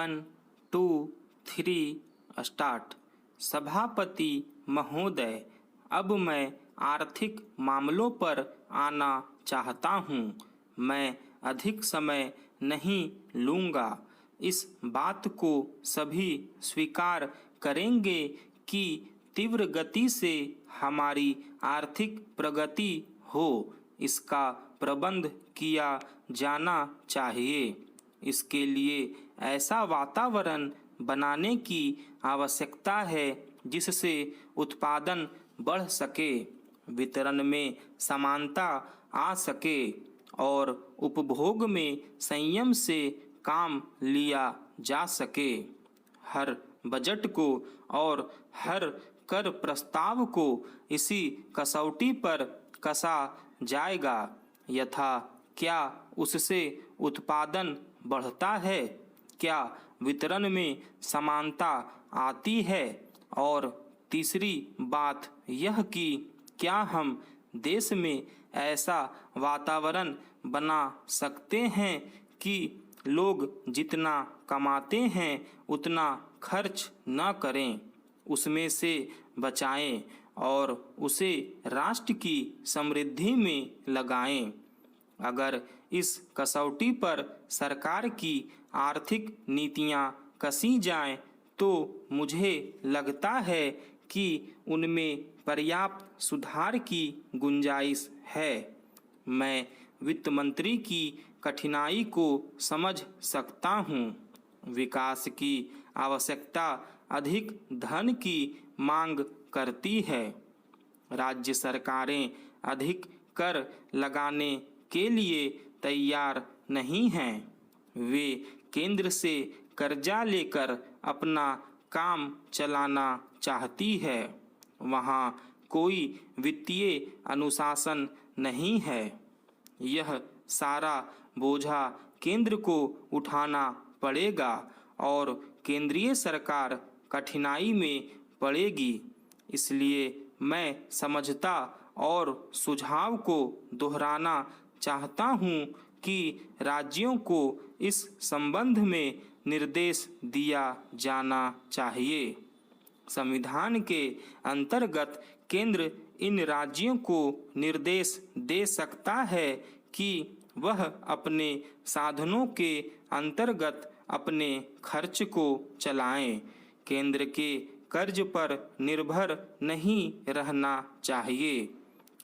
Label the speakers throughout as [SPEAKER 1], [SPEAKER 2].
[SPEAKER 1] 1 2 3 start. सभापति महोदय, अब मैं आर्थिक मामलों पर आना चाहता हूँ। मैं अधिक समय नहीं लूँगा। इस बात को सभी स्वीकार करेंगे कि तीव्र गति से हमारी आर्थिक प्रगति हो, इसका प्रबंध किया जाना चाहिए। इसके लिए ऐसा वातावरण बनाने की आवश्यकता है जिससे उत्पादन बढ़ सके, वितरण में समानता आ सके और उपभोग में संयम से काम लिया जा सके। हर बजट को और हर कर प्रस्ताव को इसी कसौटी पर कसा जाएगा यथा क्या उससे उत्पादन बढ़ता है, क्या वितरण में समानता आती है, और तीसरी बात यह कि क्या हम देश में ऐसा वातावरण बना सकते हैं कि लोग जितना कमाते हैं उतना खर्च न करें, उसमें से बचाएं और उसे राष्ट्र की समृद्धि में लगाएं। अगर इस कसौटी पर सरकार की आर्थिक नीतियां कसी जाएं तो मुझे लगता है कि उनमें पर्याप्त सुधार की गुंजाइश है। मैं वित्त मंत्री की कठिनाई को समझ सकता हूँ। विकास की आवश्यकता अधिक धन की मांग करती है। राज्य सरकारें अधिक कर लगाने के लिए तैयार नहीं हैं। वे केंद्र से कर्जा लेकर अपना काम चलाना चाहती है। वहाँ कोई वित्तीय अनुशासन नहीं है। यह सारा बोझा केंद्र को उठाना पड़ेगा और केंद्रीय सरकार कठिनाई में पड़ेगी। इसलिए मैं समझता और सुझाव को दोहराना चाहता हूँ कि राज्यों को इस संबंध में निर्देश दिया जाना चाहिए। संविधान के अंतर्गत केंद्र इन राज्यों को निर्देश दे सकता है कि वह अपने साधनों के अंतर्गत अपने खर्च को चलाएं। केंद्र के कर्ज पर निर्भर नहीं रहना चाहिए।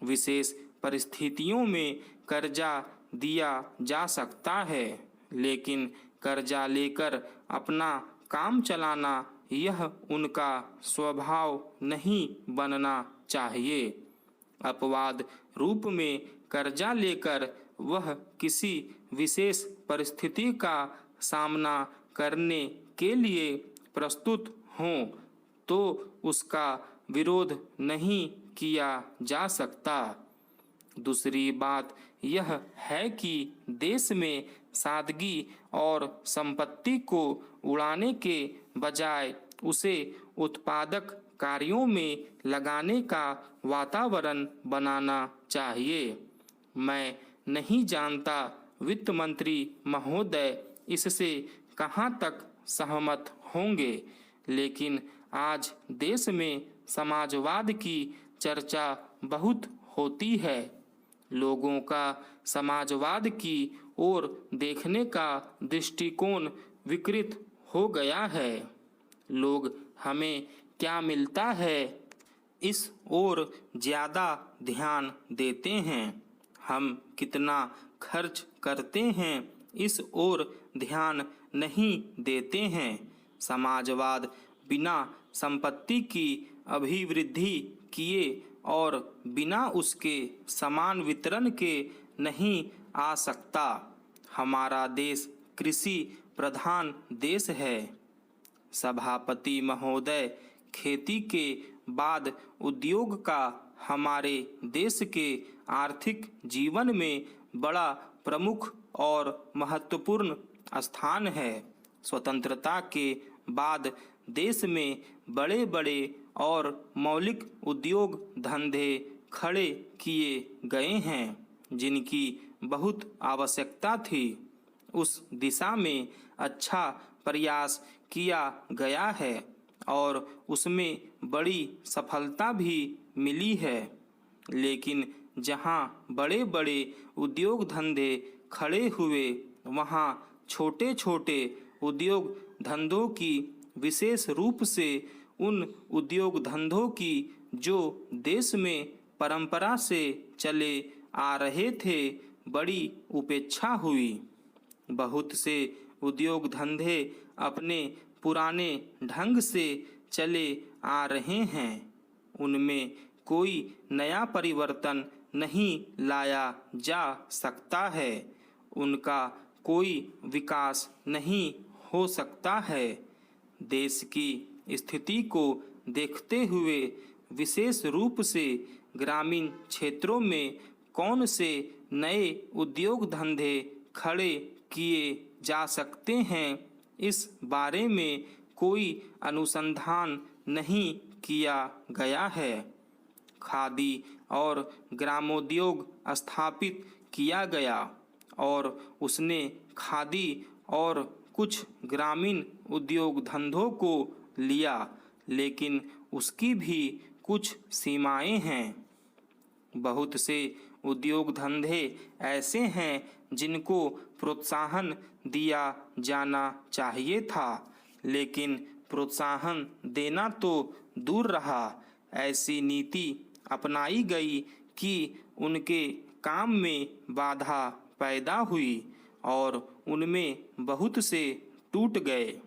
[SPEAKER 1] विशेष परिस्थितियों में कर्जा दिया जा सकता है, लेकिन कर्जा लेकर अपना काम चलाना यह उनका स्वभाव नहीं बनना चाहिए। अपवाद रूप में कर्जा लेकर वह किसी विशेष परिस्थिति का सामना करने के लिए प्रस्तुत हों तो उसका विरोध नहीं किया जा सकता। दूसरी बात यह है कि देश में सादगी और संपत्ति को उड़ाने के बजाय उसे उत्पादक कार्यों में लगाने का वातावरण बनाना चाहिए। मैं नहीं जानता वित्त मंत्री महोदय इससे कहाँ तक सहमत होंगे, लेकिन आज देश में समाजवाद की चर्चा बहुत होती है। लोगों का समाजवाद की ओर देखने का दृष्टिकोण विकृत हो गया है। लोग हमें क्या मिलता है इस ओर ज़्यादा ध्यान देते हैं। हम कितना खर्च करते हैं इस ओर ध्यान नहीं देते हैं। समाजवाद बिना संपत्ति की अभिवृद्धि किए और बिना उसके समान वितरण के नहीं आ सकता। हमारा देश कृषि प्रधान देश है। सभापति महोदय, खेती के बाद उद्योग का हमारे देश के आर्थिक जीवन में बड़ा प्रमुख और महत्वपूर्ण स्थान है। स्वतंत्रता के बाद देश में बड़े बड़े और मौलिक उद्योग धंधे खड़े किए गए हैं जिनकी बहुत आवश्यकता थी। उस दिशा में अच्छा प्रयास किया गया है और उसमें बड़ी सफलता भी मिली है। लेकिन जहां बड़े बड़े उद्योग धंधे खड़े हुए, वहां छोटे छोटे उद्योग धंधों की, विशेष रूप से उन उद्योग धंधों की जो देश में परंपरा से चले आ रहे थे, बड़ी उपेक्षा हुई। बहुत से उद्योग धंधे अपने पुराने ढंग से चले आ रहे हैं, उनमें कोई नया परिवर्तन नहीं लाया जा सकता है, उनका कोई विकास नहीं हो सकता है। देश की स्थिति को देखते हुए विशेष रूप से ग्रामीण क्षेत्रों में कौन से नए उद्योग धंधे खड़े किए जा सकते हैं, इस बारे में कोई अनुसंधान नहीं किया गया है। खादी और ग्रामोद्योग स्थापित किया गया और उसने खादी और कुछ ग्रामीण उद्योग धंधों को लिया, लेकिन उसकी भी कुछ सीमाएं हैं। बहुत से उद्योग धंधे ऐसे हैं जिनको प्रोत्साहन दिया जाना चाहिए था, लेकिन प्रोत्साहन देना तो दूर रहा, ऐसी नीति अपनाई गई कि उनके काम में बाधा पैदा हुई और उनमें बहुत से टूट गए।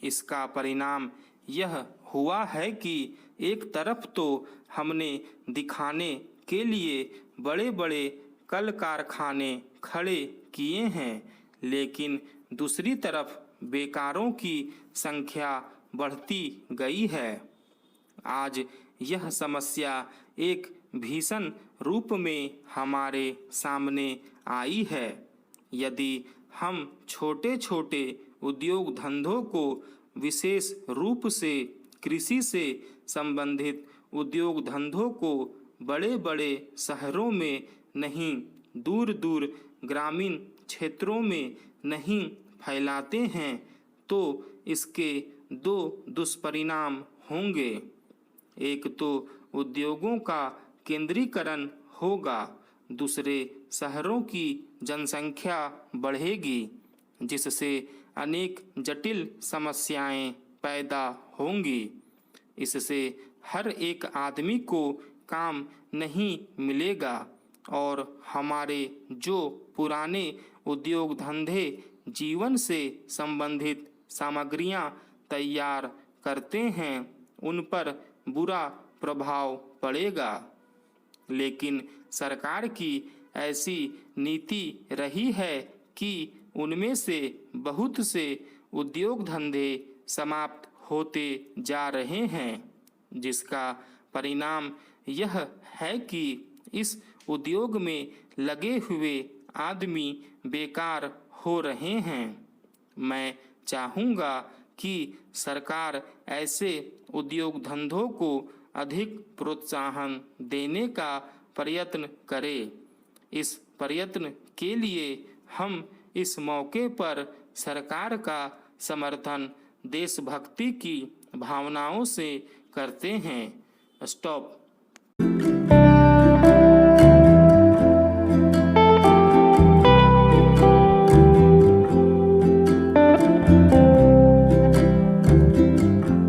[SPEAKER 1] इसका परिणाम यह हुआ है कि एक तरफ तो हमने दिखाने के लिए बड़े बड़े कल कारखाने खड़े किए हैं, लेकिन दूसरी तरफ बेकारों की संख्या बढ़ती गई है। आज यह समस्या एक भीषण रूप में हमारे सामने आई है। यदि हम छोटे छोटे उद्योग धंधों को, विशेष रूप से कृषि से संबंधित उद्योग धंधों को बड़े बड़े शहरों में नहीं, दूर दूर ग्रामीण क्षेत्रों में नहीं फैलाते हैं, तो इसके दो दुष्परिणाम होंगे। एक तो उद्योगों का केंद्रीकरण होगा, दूसरे शहरों की जनसंख्या बढ़ेगी, जिससे अनेक जटिल समस्याएं पैदा होंगी। इससे हर एक आदमी को काम नहीं मिलेगा और हमारे जो पुराने उद्योग धंधे जीवन से संबंधित सामग्रियां तैयार करते हैं, उन पर बुरा प्रभाव पड़ेगा। लेकिन सरकार की ऐसी नीति रही है कि उनमें से बहुत से उद्योग धंधे समाप्त होते जा रहे हैं, जिसका परिणाम यह है कि इस उद्योग में लगे हुए आदमी बेकार हो रहे हैं। मैं चाहूँगा कि सरकार ऐसे उद्योग धंधों को अधिक प्रोत्साहन देने का प्रयत्न करे। इस प्रयत्न के लिए हम इस मौके पर सरकार का समर्थन देशभक्ति की भावनाओं से करते हैं। स्टॉप।